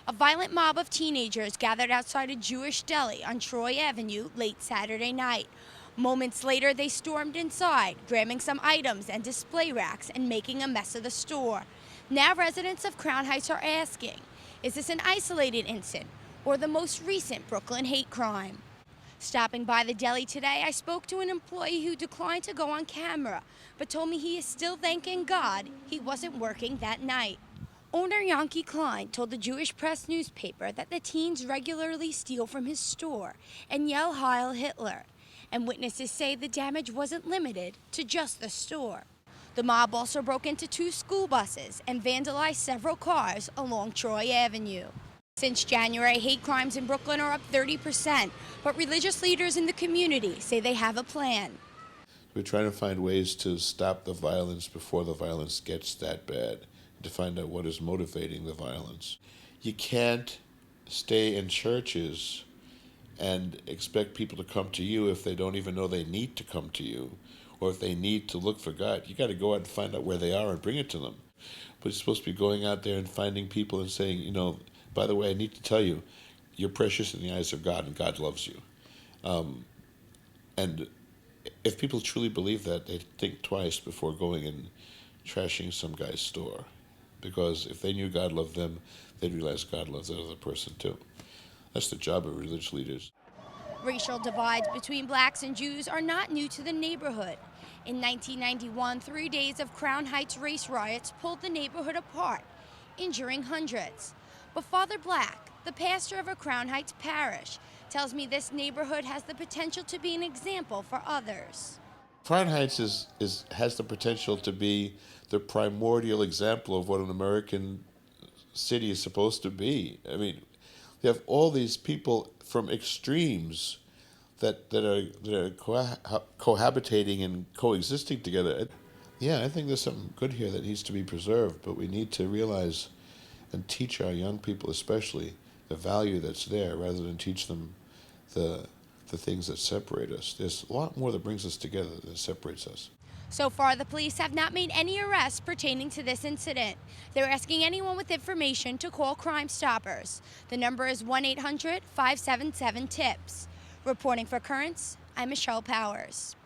A violent mob of teenagers gathered outside a Jewish deli on Troy Avenue late Saturday night. Moments later, they stormed inside, grabbing some items and display racks and making a mess of the store. Now residents of Crown Heights are asking, is this an isolated incident or the most recent Brooklyn hate crime? Stopping by the deli today, I spoke to an employee who declined to go on camera, but told me he is still thanking God he wasn't working that night. Owner Yankee Klein told the Jewish Press newspaper that the teens regularly steal from his store and yell Heil Hitler, and witnesses say the damage wasn't limited to just the store. The mob also broke into 2 school buses and vandalized several cars along Troy Avenue. Since January, hate crimes in Brooklyn are up 30%, but religious leaders in the community say they have a plan. We're trying to find ways to stop the violence before the violence gets that bad, to find out what is motivating the violence. You can't stay in churches and expect people to come to you if they don't even know they need to come to you, or if they need to look for God. You got to go out and find out where they are and bring it to them. But you're supposed to be going out there and finding people and saying, by the way, I need to tell you, you're precious in the eyes of God and God loves you. And if people truly believe that, they think twice before going and trashing some guy's store. Because if they knew God loved them, they'd realize God loves that other person too. That's the job of religious leaders. Racial divides between blacks and Jews are not new to the neighborhood. In 1991, 3 days of Crown Heights race riots pulled the neighborhood apart, injuring hundreds. But Father Black, the pastor of a Crown Heights parish, tells me this neighborhood has the potential to be an example for others. Crown Heights has the potential to be the primordial example of what an American city is supposed to be. I mean, we have all these people from extremes that are cohabitating and coexisting together. Yeah, I think there's something good here that needs to be preserved, but we need to realize and teach our young people especially the value that's there rather than teach them the things that separate us. There's a lot more that brings us together than separates us. So far, the police have not made any arrests pertaining to this incident. They're asking anyone with information to call Crime Stoppers. The number is 1-800-577-TIPS. Reporting for Currents, I'm Michelle Powers.